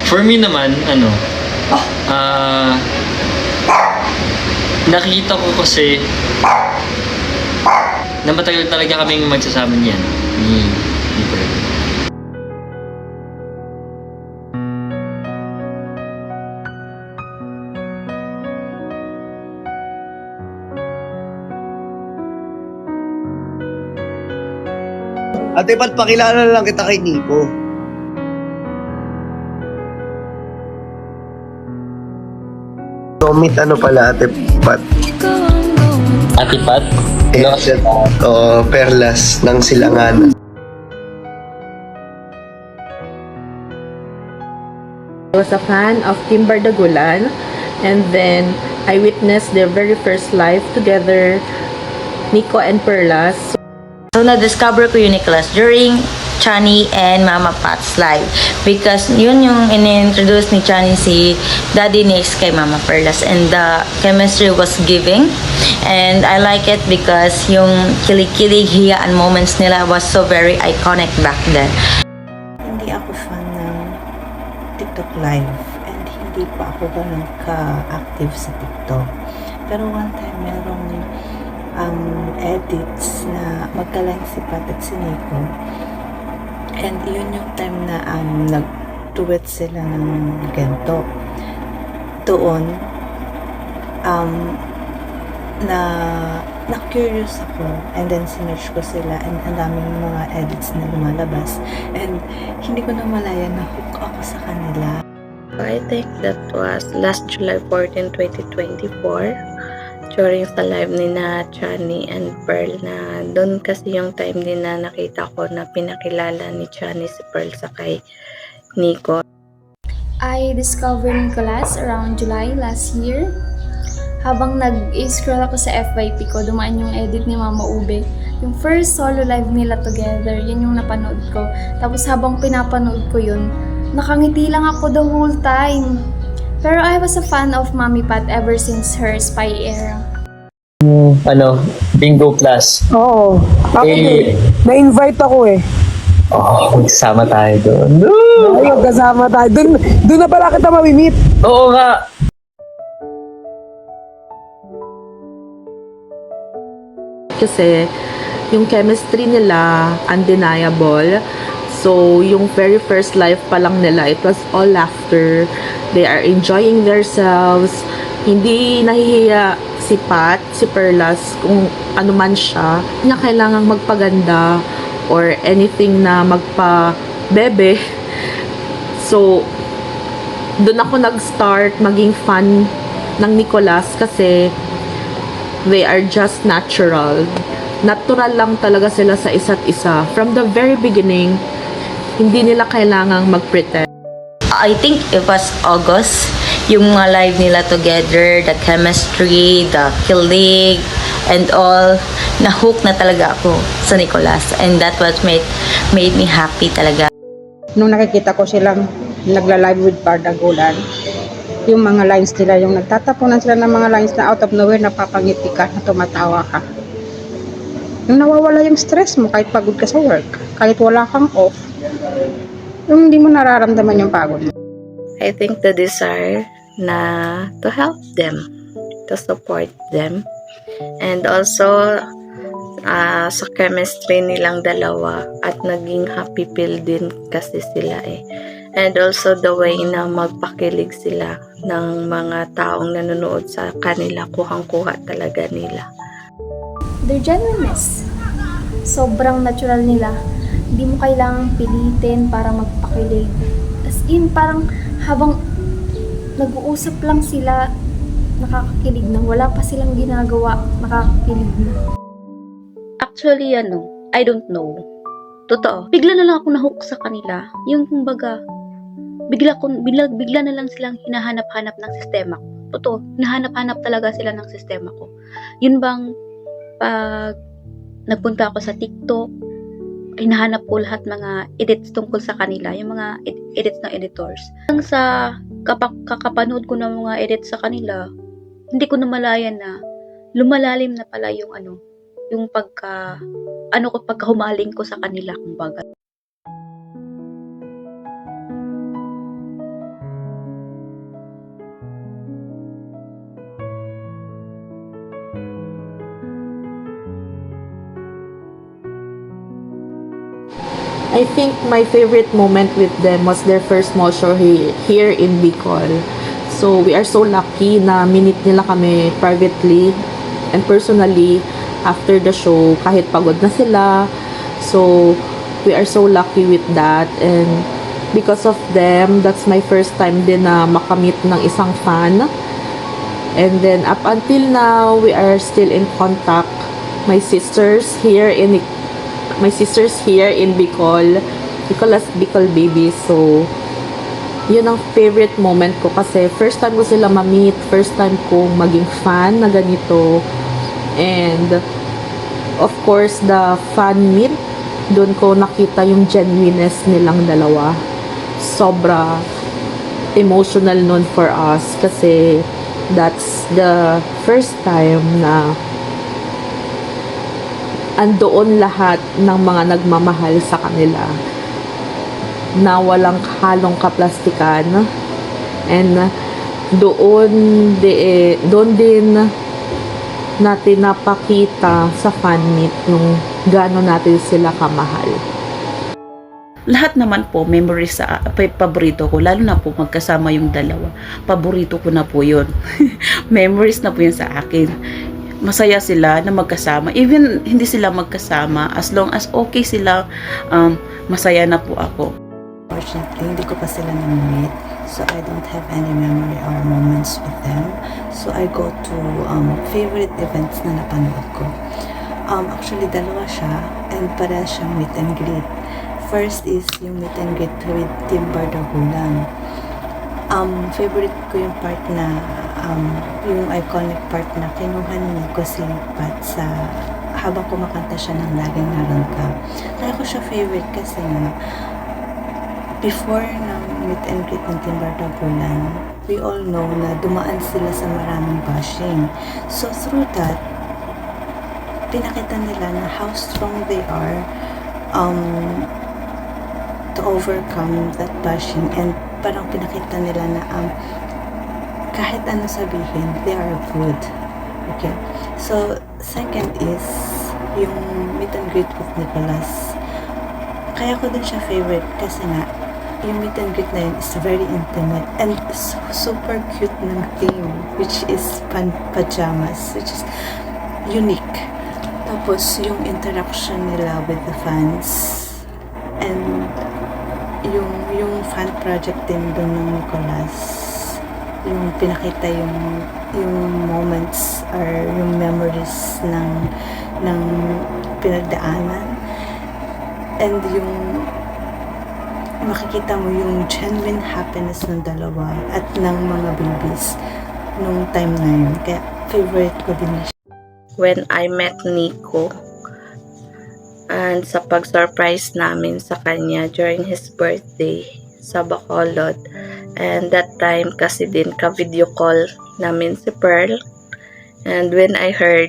For me naman, nakikita ko kasi na matagal talaga kaming magsasama niyan ni Pearl. Ate Pat, pakilala lang kita kay Nico. So, meet pala, Ate Pat? Ate Pat? Perlas ng Silangan. I was a fan of Timber Dagulan, and then I witnessed their very first live together, Nico and Perlas. So, na-discover ko yung Nicholas during Chani and Mama Pat's live. Because yun yung in-introduce ni Chani si Daddy Nix kay Mama Perlas. And the chemistry was giving. And I like it because yung kilig-kilig, hiyaan moments nila was so very iconic back then. Hindi ako fan ng TikTok live. And hindi pa ako ganun ka-active sa TikTok. Pero one time, merong edits na magkalang si Pat at si Nico. And yun yung time na nag-duet sila ng ganito. Doon, na-curious ako. And then, sinerch ko sila. And ang daming mga edits na lumalabas. And hindi ko na malaya na hook ako sa kanila. I think that was last July 14, 2024. During sa live ni na Chani and Pearl, na doon kasi yung time din na nakita ko na pinakilala ni Chani si Pearl sa kay Nico. I discovered Nicholas around July last year. Habang nag-scroll ako sa FYP ko, dumaan yung edit ni Mama Ube. Yung first solo live nila together, yun yung napanood ko. Tapos habang pinapanood ko yun, nakangiti lang ako the whole time. Pero I was a fan of Mami Pat ever since her Spy era. Bingo class. Oo. Ako din. Na-invite ako eh. Magsama tayo doon. Ay, magkasama tayo. Doon na pala kita mamimit. Oo nga. Kasi yung chemistry nila undeniable. So yung very first live pa lang nila, it was all laughter. They are enjoying themselves. Hindi nahihiya si Pat, si Perlas, kung ano man siya. Hindi niya kailangang magpaganda or anything na magpa-bebe. So, doon ako nag-start maging fan ng Nicholas kasi they are just natural. Natural lang talaga sila sa isa't isa. From the very beginning, hindi nila kailangang mag-pretend. I think it was August, yung mga live nila together, the chemistry, the kilig, and all. Na-hook na talaga ako sa Nicholas. And that was made me happy talaga. Nung nakikita ko silang nagla-live with Pardagulan, yung mga lines nila, yung nagtatapunan sila ng mga lines na out of nowhere, napapangiti ka, na tumatawa ka. Yung nawawala yung stress mo kahit pagod ka sa work, kahit wala kang off, yung hindi mo nararamdaman yung pagod mo. I think the desire na to help them, to support them, and also sa chemistry nilang dalawa at naging happy pill din kasi sila eh. And also the way na magpakilig sila ng mga taong nanonood sa kanila, kuhang-kuha talaga nila. Their genuineness. Sobrang natural nila. Hindi mo kailangang pilitin para magpakilig. As in, parang habang nag-uusap lang sila, nakakakilig na. Wala pa silang ginagawa, nakakakilig na. Actually, I don't know. Totoo. Bigla na lang ako nahook sa kanila. Yung kumbaga, bigla na lang silang hinahanap-hanap ng sistema ko. Totoo, hinahanap-hanap talaga sila ng sistema ko. Yun bang pag nagpunta ako sa TikTok, hinahanap ko lahat mga edits tungkol sa kanila, yung mga edits ng editors. Hanggang sa kakapanood ko ng mga edits sa kanila, hindi ko namalayan na lumalalim na pala yung yung pagkahumaling ko sa kanila, kumbaga. I think my favorite moment with them was their first mall show here in Bicol. So, we are so lucky na minute nila kami privately and personally after the show, kahit pagod na sila. So, we are so lucky with that. And because of them, that's my first time din na makamit ng isang fan. And then, up until now, we are still in contact. My sisters here in Bicol, Bicol babies. So, yun ang favorite moment ko kasi first time ko sila ma-meet, first time kong maging fan na ganito. And, of course, the fan meet, doon ko nakita yung genuineness nilang dalawa. Sobra emotional nun for us kasi that's the first time na andoon lahat ng mga nagmamahal sa kanila na walang halong kaplastikan, and doon din natin napakita sa fan meet nung gaano natin sila kamahal. Lahat naman po, memories sa paborito ko, lalo na po magkasama yung dalawa. Paborito ko na po yun. Memories na po yun sa akin. Masaya sila na magkasama. Even hindi sila magkasama, as long as okay sila, masaya na po ako. Fortunately, hindi ko pa sila na-meet. So, I don't have any memory or moments with them. So, I go to favorite events na napanood ko. Actually, dalawa siya and para siyang meet and greet. First is yung meet and greet with Team Bardagulan. Favorite ko yung part na yung iconic part na kinuha ni Nico si Pat sa habang kumakanta siya ng Laging Naroon Ka. Kaya ko siya favorite kasi nga before ng meet and greet ng Team Bardagulan, we all know na dumaan sila sa maraming bashing. So through that, pinakita nila na how strong they are to overcome that bashing, and parang pinakita nila na kahit ano sabihin, they are good. Okay. So, second is yung meet and greet with Nicholas. Kaya ko din siya favorite kasi nga yung meet and greet na yun is very intimate and super cute ng theme, which is pajamas, which is unique. Tapos yung interaction nila with the fans and yung fan project din doon ng Nicholas, yung pinakita yung moments or yung memories ng pinagdaanan, and yung makikita mo yung genuine happiness ng dalawa at ng mga babies nung time na yun. Kaya favorite ko din siya. When I met Nico, and sa pag-surprise namin sa kanya during his birthday sa Bacolod, and that time kasi din ka-video call namin si Pearl, and when I heard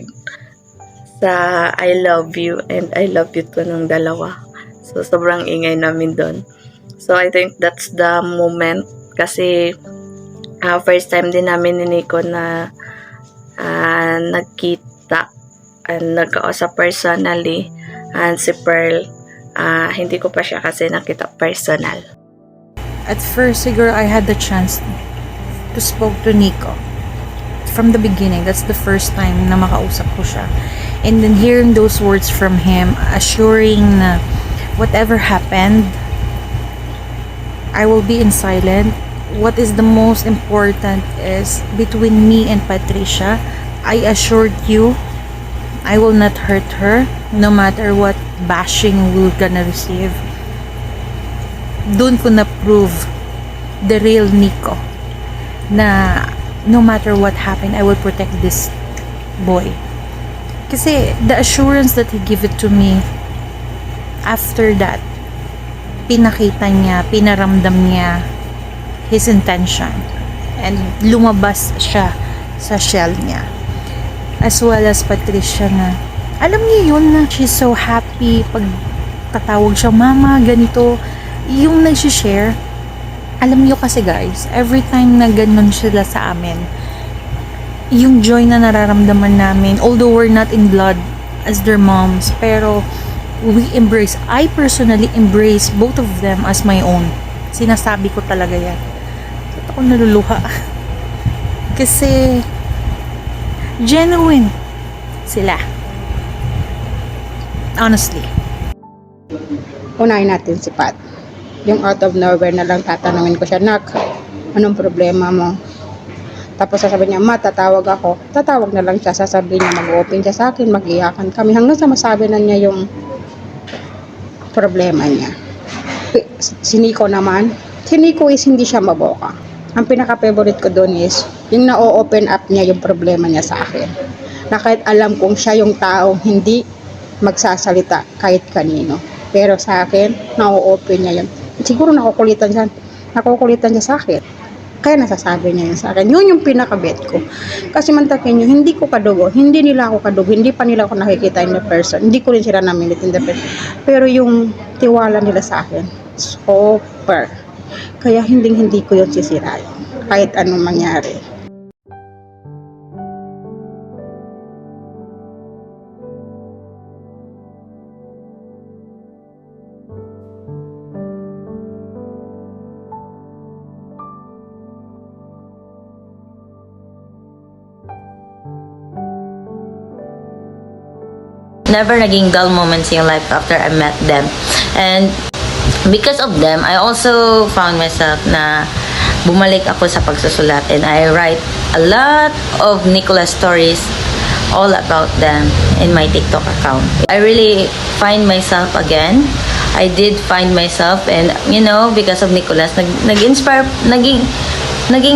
sa I love you and I love you to ng dalawa, so sobrang ingay namin doon. So I think that's the moment kasi first time din namin ni Nico na nagkita and nagkausap personally. And si Pearl, hindi ko pa siya kasi nakita personal. At first, siguro I had the chance to spoke to Nico. From the beginning, that's the first time na makausap ko siya. And then hearing those words from him, assuring na whatever happened, I will be in silent. What is the most important is between me and Patricia, I assured you I will not hurt her no matter what bashing we're gonna receive. Doon ko na-prove the real Nico na no matter what happened, I will protect this boy. Kasi the assurance that he gave it to me after that, pinakita niya, pinaramdam niya his intention and lumabas siya sa shell niya. As well as Patricia na alam niya yun na she's so happy pag tatawag siya mama ganito, yung nag-share. Alam niyo kasi guys, every time na ganun sila sa amin, yung joy na nararamdaman namin, although we're not in blood as their moms, pero I personally embrace both of them as my own. Sinasabi ko talaga yan. Ba't ako naluluha? Kasi, genuine sila. Honestly. Unahin natin si Pat. Yung out of nowhere na lang tatanungin ko siya, Nak, anong problema mo? Tapos sasabihin niya, Ma, tatawag ako. Tatawag na lang siya, sasabihin niya, mag-open siya sa akin, mag-iyakan kami. Hanggang sa masabi na niya yung problema niya. Si Nico naman, si Nico is hindi siya maboka. Ang pinaka-favorite ko doon is, yung na-open up niya yung problema niya sa akin. Na kahit alam kong siya yung taong hindi magsasalita kahit kanino. Pero sa akin, na-open niya yun. Siguro nakukulitan siya sa akin. Kaya nasasabi niya yun sa akin. Yun yung pinaka-bet ko. Kasi mantakin nyo, hindi ko kadugo. Hindi nila ako kadugo. Hindi pa nila ako nakikita in the person. Hindi ko rin sila na-meet in the person. Pero yung tiwala nila sa akin, super. Kaya hindi ko yun sisirain. Kahit anong mangyari. Never naging dull moments in life after I met them. And because of them, I also found myself na bumalik ako sa pagsusulat, and I write a lot of Nicholas stories all about them in my TikTok account. I really find myself again. I did find myself, and you know, because of Nicholas, naging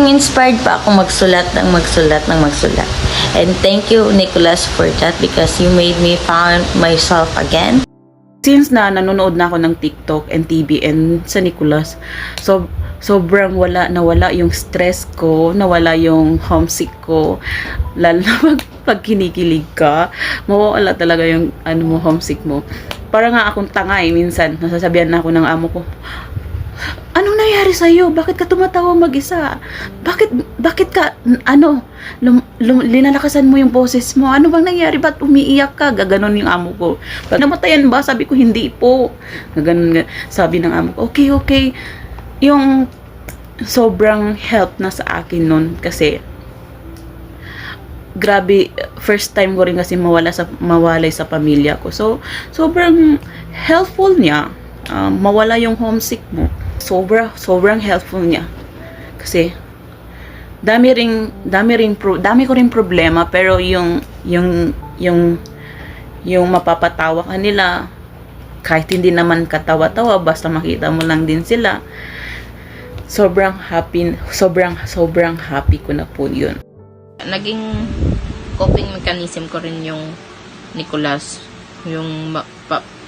inspired pa ako magsulat. And thank you, Nicholas, for that, because you made me find myself again. Since nanonood na ako ng TikTok and TV and sa Nicholas, so sobrang nawala yung stress ko, nawala yung homesick ko. Lalo na pag kinikilig ka, mawawala talaga yung homesick mo. Para nga akong tanga minsan, nasasabihan na ako ng amo ko, anong nangyari sa'yo? Bakit ka tumatawa mag-isa? Bakit ka, linalakasan mo yung boses mo? Ano bang nangyari? Ba't umiiyak ka? Gaganon yung amo ko. Pag namatayan ba? Sabi ko, hindi po. Gaganon, sabi ng amo ko, okay. Yung sobrang help na sa akin nun kasi grabe, first time ko rin kasi mawalay sa pamilya ko. So, sobrang helpful niya. Mawala yung homesick mo. Sobrang helpful niya. Kasi dami ko rin problema, pero yung mapapatawa ka nila kahit hindi naman katawa-tawa, basta makita mo lang din sila. Sobrang happy ko na po yun. Naging coping mechanism ko rin yung Nicholas, yung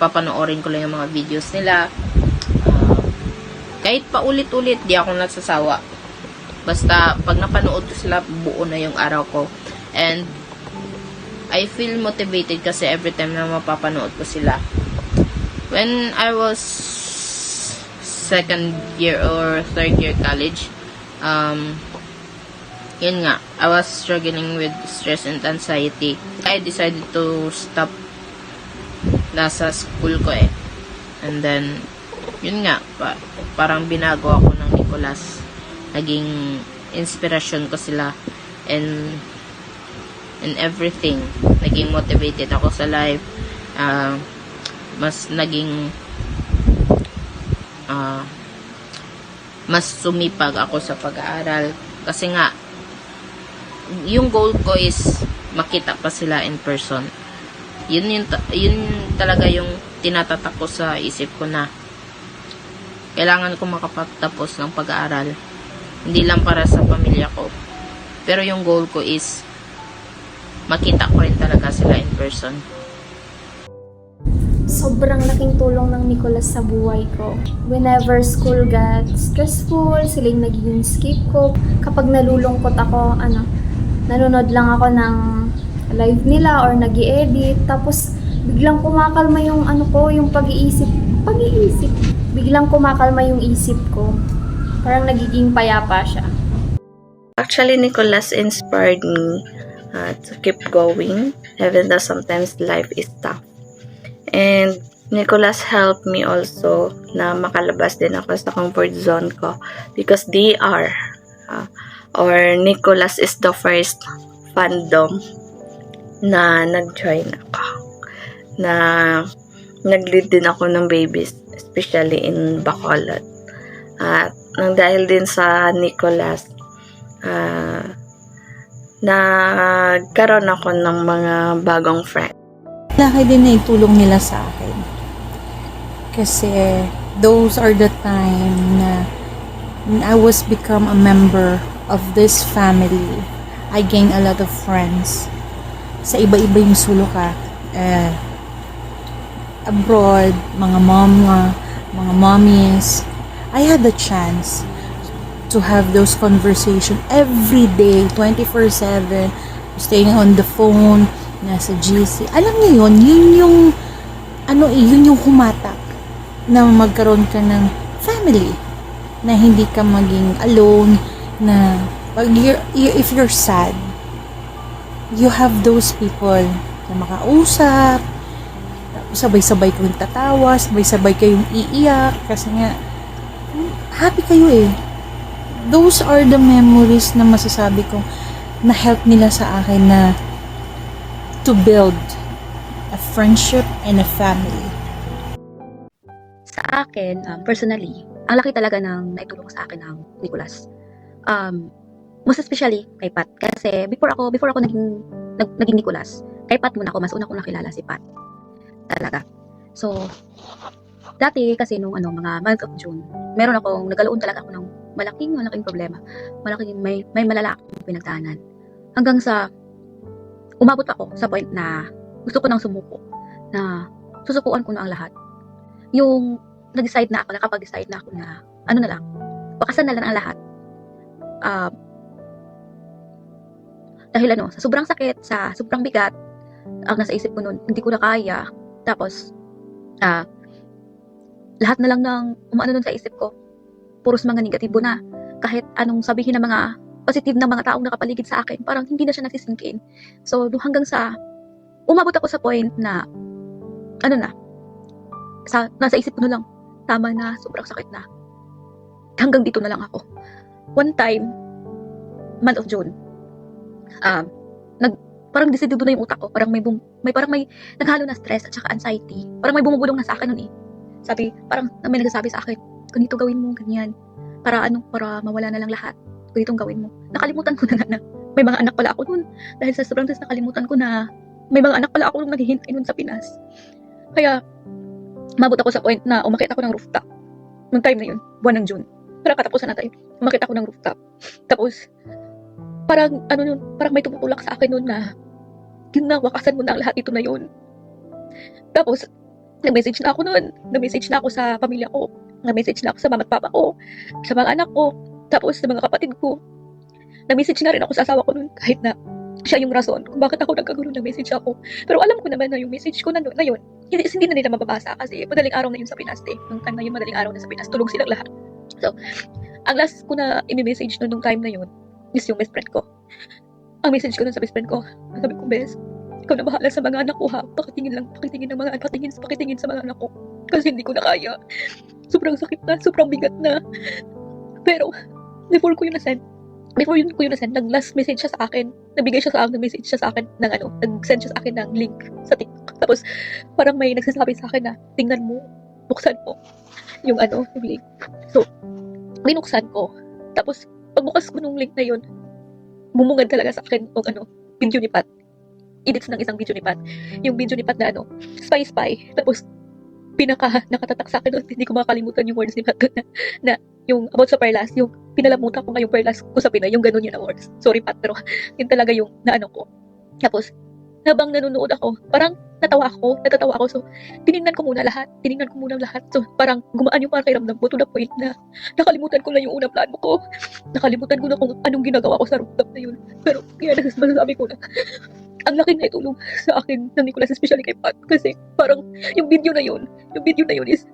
papanoorin ko lang yung mga videos nila. Kahit paulit-ulit, di ako nasasawa. Basta, pag napanood ko sila, buo na yung araw ko. And, I feel motivated kasi every time na mapapanood ko sila. When I was second year or third year college, yun nga, I was struggling with stress and anxiety. I decided to stop nasa school ko eh. And then, yun nga, parang binago ako ng Nicholas. Naging inspirasyon ko sila and everything. Naging motivated ako sa life. Mas sumipag ako sa pag-aaral. Kasi nga, yung goal ko is makita pa sila in person. Yun talaga yung tinatatak ko sa isip ko na kailangan ko makapagtapos ng pag-aaral. Hindi lang para sa pamilya ko. Pero yung goal ko is makita ko rin talaga sila in person. Sobrang laking tulong ng Nicholas sa buhay ko. Whenever school got stressful, sila yung nagiging escape ko. Kapag nalulungkot ako, nanonood lang ako ng live nila or nag-i-edit. Tapos, biglang kumakalma yung yung pag-iisip. Biglang kumakalma yung isip ko. Parang nagiging payapa siya. Actually, Nicholas inspired me to keep going even though sometimes life is tough. And Nicholas helped me also na makalabas din ako sa comfort zone ko because they are or Nicholas is the first fandom na nag-join ako, na nag-lead din ako ng babies, especially in Bacolod. At nang dahil din sa Nicholas, nagkaroon ako ng mga bagong friend. Laki din na itulong nila sa akin. Kasi those are the time na when I was become a member of this family, I gained a lot of friends. Sa iba-iba yung sulok abroad, mga mama, mga mommies. I had the chance to have those conversations every day, 24/7, staying on the phone, nasa GC. Alam niyo yun yung humatak na magkaroon ka ng family, na hindi ka maging alone, na if you're sad, you have those people na makausap, sabay-sabay kayong tatawa, sabay-sabay kayong iiyak, kasi nga, happy kayo eh. Those are the memories na masasabi ko na help nila sa akin na to build a friendship and a family. Sa akin, personally, ang laki talaga ng naitulong sa akin ng Nicholas. Most especially kay Pat. Kasi before ako naging Nicholas, kay Pat muna ako, mas una ko nakilala si Pat. Talaga. So, dati kasi nung mga month of June, nagkaroon talaga ako ng malaking problema. May malala akong pinagdaanan. Hanggang sa umabot ako sa point na gusto ko nang sumuko, na susukuan ko na ang lahat. Yung nakapag-decide na ako na na lang, wakasan na lang ang lahat. Dahil sa sobrang sakit, sa sobrang bigat, ang nasa isip ko noon, hindi ko na kaya. Tapos, lahat na lang ng umaano nun sa isip ko, puros mga negatibo na. Kahit anong sabihin ng mga positive na mga taong nakapaligid sa akin, parang hindi na siya nagsisinkin. So, hanggang sa, umabot ako sa point na, nasa isip ko na lang, tama na, sobrang sakit na. Hanggang dito na lang ako. One time, month of June, parang decidido na yung utak ko. Parang may naghalo na stress at saka anxiety. Parang may bumubulong na sa akin nun eh. Sabi, parang may nagsasabi sa akin, ganito gawin mo, ganyan. Para mawala na lang lahat. Ganitong gawin mo. Nakalimutan ko na may mga anak pala ako nun. Dahil sa sobrang stress, nakalimutan ko na may mga anak pala ako nung naghihintay nun sa Pinas. Kaya, mabot ako sa point na umakit ako ng rooftop. Nung time na yun, buwan ng June. Para katapusan na tayo. Umakit ako ng rooftop. Tapos, parang may tumutulak sa akin nun na wakasan mo na ang lahat ito na yun. Tapos, nag-message na ako nun. Nag-message na ako sa pamilya ko. Nag-message na ako sa mama at papa ko. Sa mga anak ko. Tapos, sa mga kapatid ko. Nag-message na rin ako sa asawa ko nun. Kahit na siya yung rason kung bakit ako nagkaganoon ng message ako. Pero alam ko naman na yung message ko na yun, hindi na nila mababasa kasi madaling araw na yun sa Pinas eh. Nung time na yun, madaling araw na sa Pinas. Tulog silang lahat. So, ang last ko na i-message nung time na yun is yung best friend ko. Ang message ko nun sa best friend ko, sabi ko, best, ikaw na bahala sa mga anak ko ha. Pakitingin sa mga anak ko. Kasi hindi ko na kaya. Sobrang sakit na, sobrang bigat na. Pero, before ko yun nasend, nag-last message siya sa akin. Nag-message siya sa akin ng nag-send siya sa akin ng link sa TikTok. Tapos, parang may nagsasabi sa akin na, tingnan mo, buksan mo yung link. So, binuksan ko. Tapos, pagbukas ko nung link na yun, bumungad talaga sa akin yung video ni Pat. Edits ng isang video ni Pat. Yung video ni Pat na spy. Tapos, nakatatak sa akin doon. Hindi ko makakalimutan yung words ni Pat na yung about sa perlas, yung pinalamutan ko nga yung perlas ko sa Pinay, yung ganun yun na words. Sorry Pat, pero yun talaga yung ko. Tapos, habang nanonood ako, parang natatawa ako. So, tinignan ko muna lahat. So, parang gumaan yung pakiramdam ko to the point na nakalimutan ko na yung unang plano ko. Nakalimutan ko na kung anong ginagawa ko sa rooftop na yun. Pero, kaya masasabi ko na, ang laki na itulong sa akin ng Nicholas, especially kay Pat. Kasi, parang, yung video na yun is,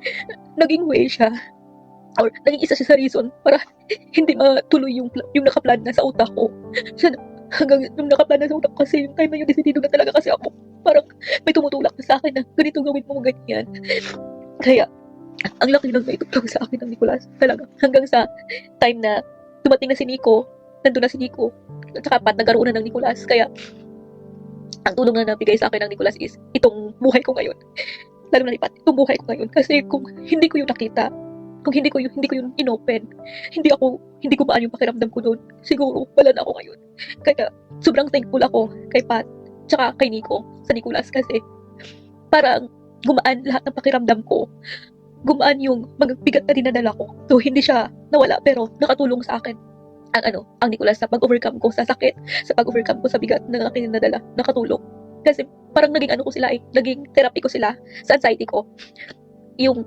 naging way siya, or naging isa siya sa reason para hindi matuloy yung nakaplan na sa utak ko. Hanggang yung nakaplan na sa utak kasi yung time na yun, decidido na talaga kasi ako parang may tumutulak na sa akin na ganito gawin mo, ganyan. Kaya, ang laki ng naitutulong sa akin ng Nicolas. Talaga. Hanggang sa time na dumating na si Nico, nandun na si Nico, at saka Pat, nagkaroon na ng Nicolas. Kaya, ang tulong na nabigay sa akin ng Nicolas is itong buhay ko ngayon. Lalo na ni Pat, itong buhay ko ngayon. Kasi kung hindi ko yung nakita, kung hindi ko yung inopen, hindi ko maan yung pakiramdam ko doon. Siguro, wala na ako ngayon. Kaya, sobrang thankful ako kay Pat, tsaka kay Nico, sa Nicolas, kasi parang gumaan lahat ng pakiramdam ko. Gumaan yung mga bigat na dinadala ko. So, hindi siya nawala, pero nakatulong sa akin ang Nicolas sa pag-overcome ko sa sakit, sa pag-overcome ko sa bigat na aking dinadala. Nakatulong. Kasi parang naging ko sila naging therapy ko sila sa anxiety ko. Yung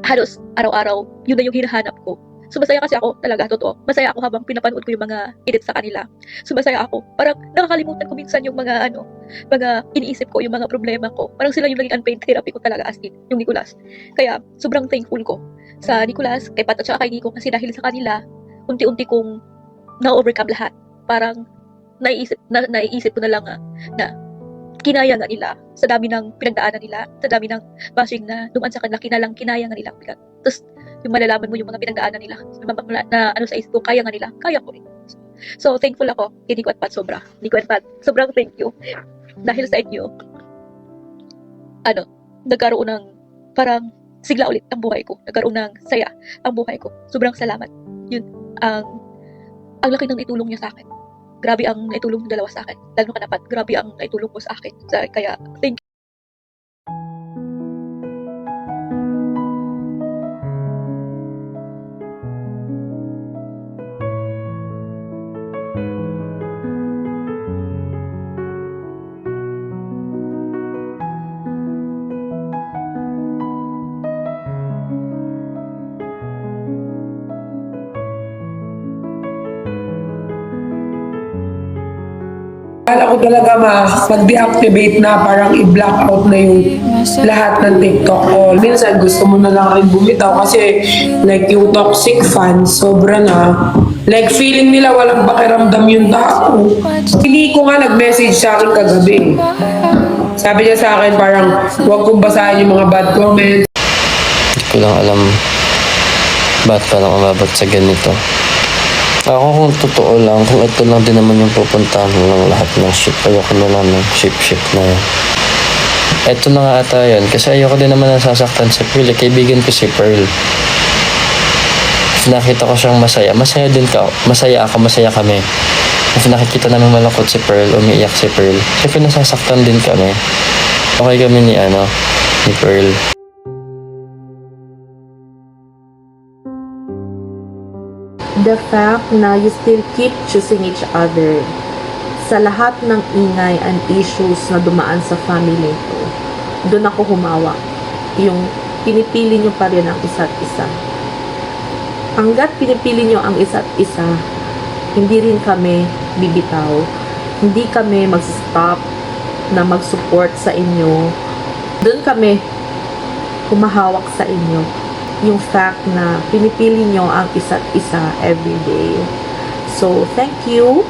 halos araw-araw, yun na yung hinahanap ko. So, masaya kasi ako, talaga, totoo. Masaya ako habang pinapanood ko yung mga edit sa kanila. So, masaya ako. Parang nakakalimutan ko minsan yung mga iniisip ko, yung mga problema ko. Parang sila yung naging unpaid therapy ko talaga as in, yung Nicolas. Kaya, sobrang thankful ko sa Nicolas, kay Pat at saka kay Nico, kasi dahil sa kanila, unti-unti kong na-overcome lahat. Parang, naiisip ko na lang na kinaya nga nila sa dami ng pinagdaanan nila, sa dami ng bashing na dumaan sa kanila, kinaya nga nila. Tapos, yung malalaman mo yung mga pinagdaanan nila na sa isip ko, kaya nga nila, kaya ko rin. So, thankful ako kay Nico at Pat, sobra. Nico at Pat, sobrang thank you. Dahil sa inyo, nagkaroon ng parang sigla ulit ang buhay ko. Nagkaroon ng saya ang buhay ko. Sobrang salamat. Yun, ang laki ng naitulong niya sa akin. Grabe ang naitulong ng dalawa sa akin. Lalo ka na Pat, grabe ang naitulong mo sa akin. Kaya, thank you. Akala ko talaga mag-deactivate na, parang i-block out na yung lahat ng TikTok ko. Minsan gusto mo na lang rin bumitaw kasi like yung toxic fans, sobra na. Like feeling nila walang pakiramdam yung tao. Hindi ko nga nag-message sa akin kagabi. Sabi niya sa akin parang huwag kong basahin yung mga bad comments. Hindi ko lang alam ba't parang umabot sa ganito. Ako kung totoo lang, kung ito lang din naman yung pupuntahan ng lahat ng ship, ayoko na lang ng ship na yan. Ito na nga ata yan, kasi ayoko din naman nasasaktan si Pearl. Kaibigan ko si Pearl. If nakita ko siyang masaya din ka. Masaya ako, masaya kami. If nakikita namin malungkot si Pearl, umiiyak si Pearl, siyempre nasasaktan din kami. Okay kami ni Pearl. The fact na you still keep choosing each other sa lahat ng ingay and issues na dumaan sa family ko, doon ako humawa. Yung pinipili nyo pa rin ang isa't isa. Hanggat pinipili nyo ang isa't isa, hindi rin kami bibitaw. Hindi kami mag-stop na mag-support sa inyo. Doon kami humahawak sa inyo. Yung fact na pinipili nyo ang isa't isa every day. So, thank you.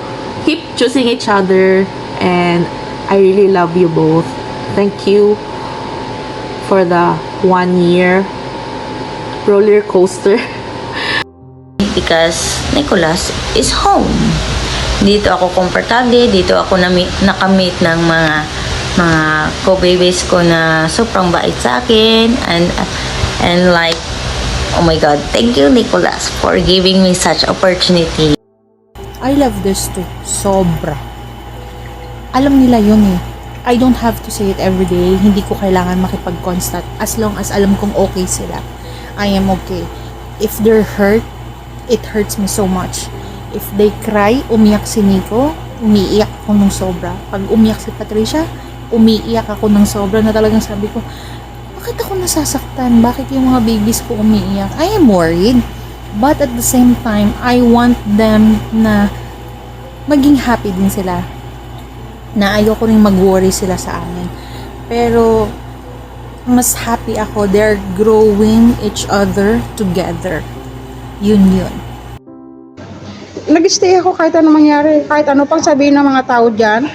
Keep choosing each other and I really love you both. Thank you for the 1 year roller coaster. Because Nicolas is home. Dito ako komportable, dito ako nakamit ng mga co-babies ko na sobrang bait sa akin and like, oh my God, thank you Nicolas for giving me such opportunity. I love this too. Sobra. Alam nila yun eh. I don't have to say it every day. Hindi ko kailangan makipag-constant as long as alam kong okay sila. I am okay. If they're hurt, it hurts me so much. If they cry, umiyak si Nico, umiiyak ako ng sobra. Pag umiyak si Patricia, umiiyak ako ng sobra na talagang sabi ko, bakit ako nasasaktan? Bakit yung mga babies ko umiiyak? I am worried. But at the same time, I want them na maging happy din sila. Na ayoko rin mag-worry sila sa amin. Pero, mas happy ako. They're growing each other together. Yun. Nag-stay ako kahit ano mangyari. Kahit ano pang sabihin ng mga tao dyan.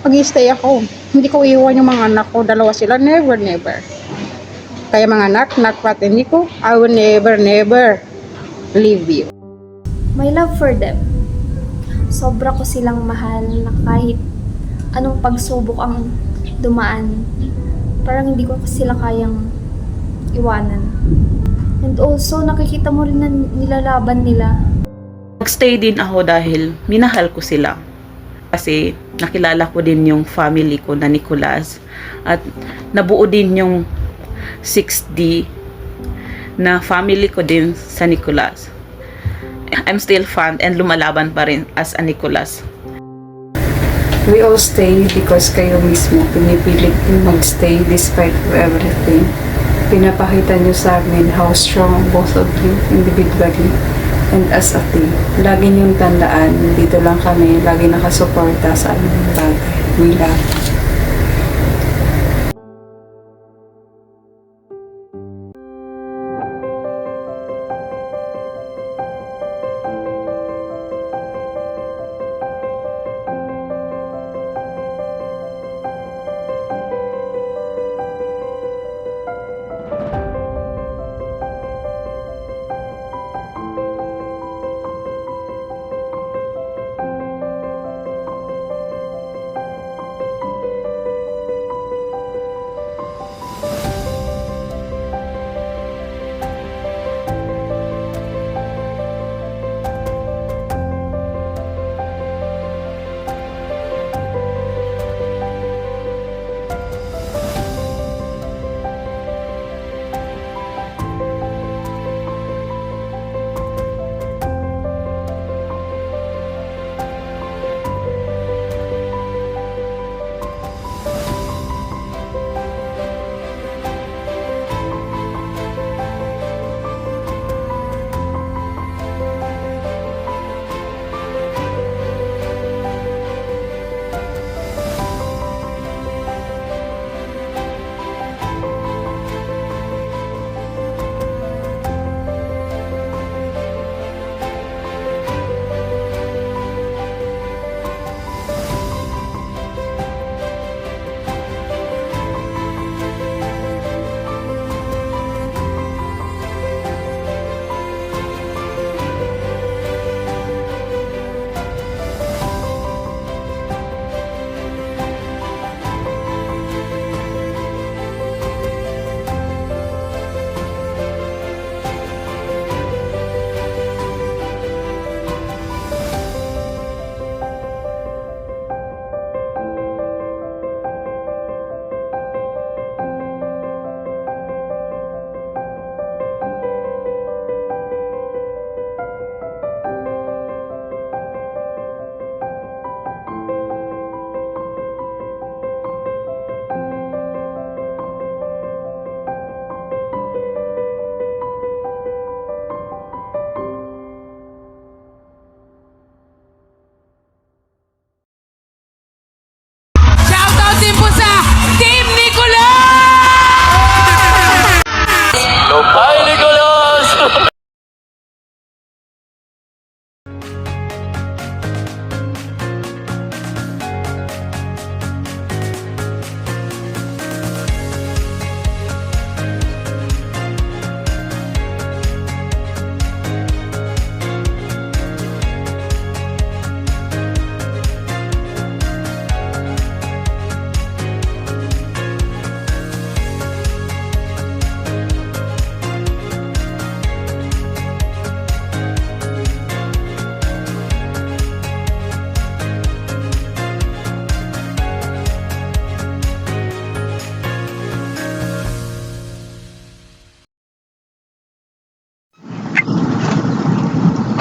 Mag-stay ako. Hindi ko iwan yung mga anak ko. Dalawa sila. Never, never. Kaya mga anak, nakpatindi ko, I will never, never leave you. My love for them. Sobra ko silang mahal na kahit anong pagsubok ang dumaan. Parang hindi ko sila kayang iwanan. And also, nakikita mo rin na nilalaban nila. Nagstay din ako dahil minahal ko sila. Kasi nakilala ko din yung family ko na Nicolas. At nabuo din yung 6D na family ko din sa Nicolas. I'm still fan and lumalaban pa rin as a Nicolas. We all stay because kayo mismo pinipilit yung magstay despite of everything. Pinapakita nyo sa amin how strong both of you individually and as a team. Lagi niyong tandaan, dito lang kami, lagi nakasuporta sa aming bagay. We love you.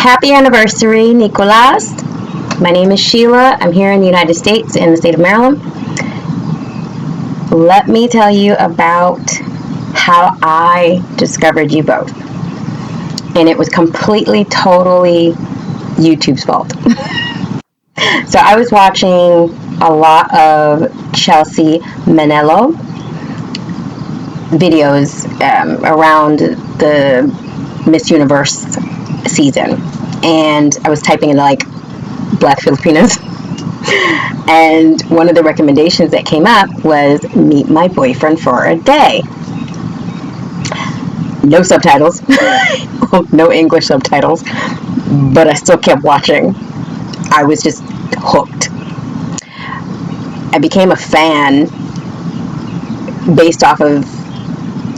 Happy anniversary, Nicolas. My name is Sheila. I'm here in the United States, in the state of Maryland. Let me tell you about how I discovered you both. And it was completely, totally YouTube's fault. So I was watching a lot of Chelsea Manello videos around the Miss Universe season, and I was typing in like Black Filipinas And one of the recommendations that came up was meet my boyfriend for a day. No subtitles, no English subtitles, but I still kept watching. I was just hooked. I became a fan based off of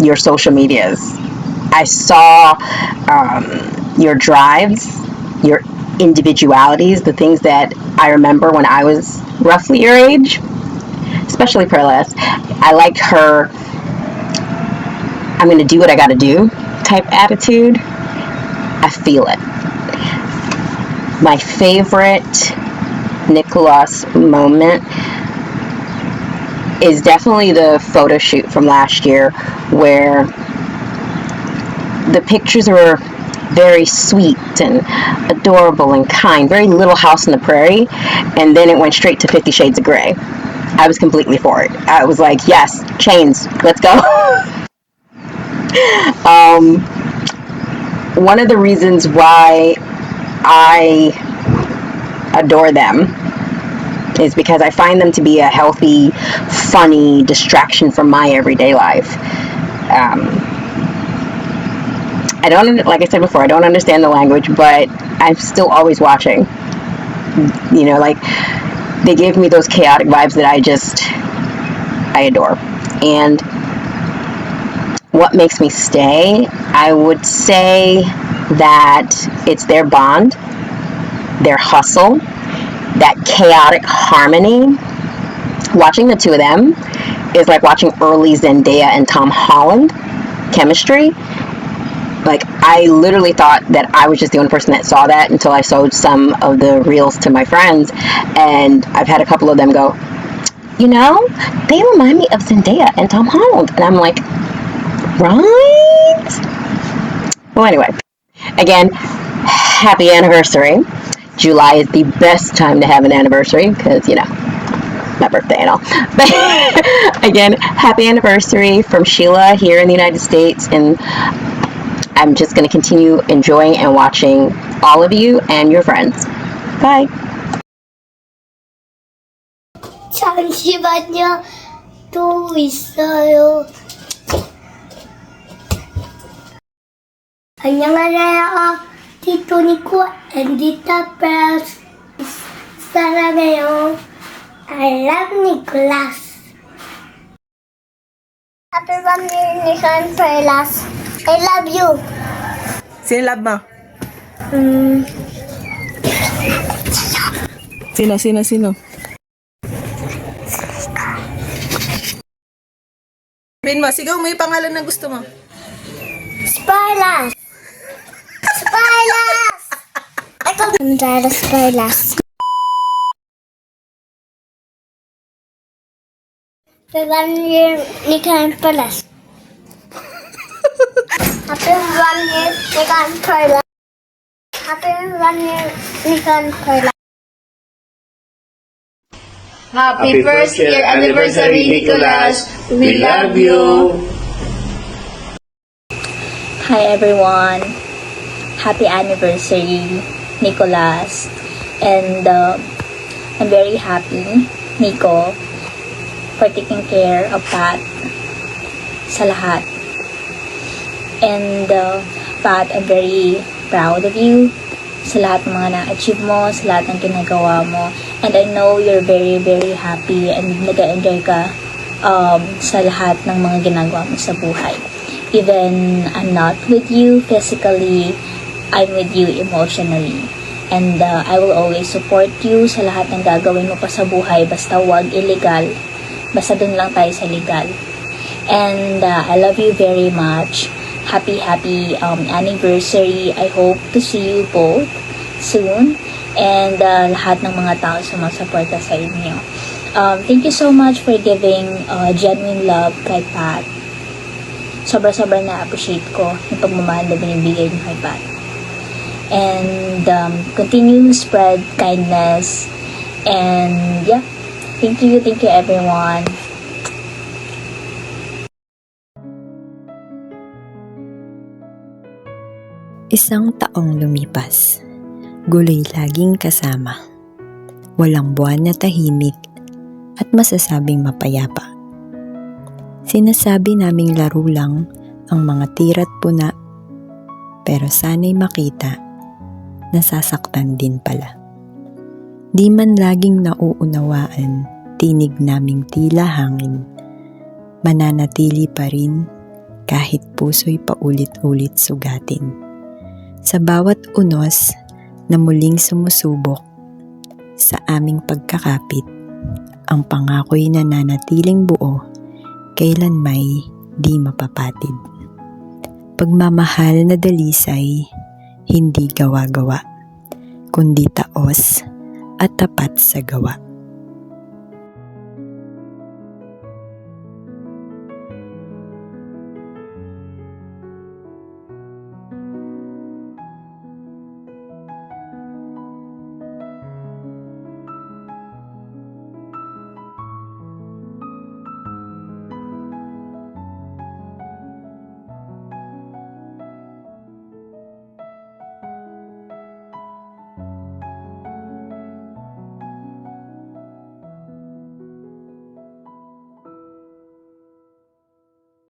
your social medias. I saw your drives, your individualities, the things that I remember when I was roughly your age, especially Perles. I liked her I'm going to do what I got to do type attitude. I feel it. My favorite Nicholas moment is definitely the photo shoot from last year where the pictures were very sweet and adorable and kind, very Little House on the Prairie, and then it went straight to 50 Shades of Grey. I was completely for it. I was like, yes, chains, let's go. One of the reasons why I adore them is because I find them to be a healthy, funny distraction from my everyday life. I don't, like I said before, I don't understand the language, but I'm still always watching. You know, like, they give me those chaotic vibes that I adore. And what makes me stay? I would say that it's their bond, their hustle, that chaotic harmony. Watching the two of them is like watching early Zendaya and Tom Holland chemistry. Like, I literally thought that I was just the only person that saw that until I showed some of the reels to my friends, and I've had a couple of them go, you know, they remind me of Zendaya and Tom Holland, and I'm like, right? Well, anyway, again, happy anniversary. July is the best time to have an anniversary because, you know, my birthday and all. But again, happy anniversary from Sheila here in the United States, and I'm just going to continue enjoying and watching all of you and your friends. Bye. 잠시만요. 또 있어요. 안녕하세요. 티토 니코 앤디타 벨스. 사랑해요. I love Nicholas. Happy birthday, Nicholas Perlas. I love you. Sino love mo? Sino? Sabihin mo, sigaw mo yung pangalan na gusto mo. Sparlas. Sparlas. Ako Andara Sparlas. Happy birthday, Nicholas Perlas. Happy birthday, Nicholas Perlas. Happy birthday, Nicholas Perlas. Happy first year anniversary, Nicholas. We love you. Hi everyone. Happy anniversary, Nicholas. And I'm very happy, Nico, for taking care of Pat sa lahat. And Pat, I'm very proud of you sa lahat ng mga na-achieve mo, sa lahat ng ginagawa mo. And I know you're very, very happy and nag-enjoy ka sa lahat ng mga ginagawa mo sa buhay. Even I'm not with you physically, I'm with you emotionally. And I will always support you sa lahat ng gagawin mo pa sa buhay, basta wag illegal. Basta dun lang tayo sa legal. And I love you very much. Happy anniversary. I hope to see you both soon. And lahat ng mga tao sumasuporta sa inyo. Thank you so much for giving genuine love kay Pat. Sobra-sobra na-appreciate ko yung pagmamahal na binibigay niyo kay Pat. And continue spread kindness. And yeah, thank you everyone. Isang taong lumipas, gulay laging kasama. walang buwan na tahimik at masasabing mapayapa. Sinasabi naming laro lang ang mga tira't puna, pero sana'y makita, nasasaktan din pala. Di man laging nauunawaan, tinig naming tila hangin, mananatili pa rin kahit puso'y paulit-ulit sugatin. Sa bawat unos na muling sumusubok sa aming pagkakapit, ang pangako'y nananatiling buo, kailan may di mapapatid. Pagmamahal na dalisay, hindi gawa-gawa, kundi taos at tapat sa gawa.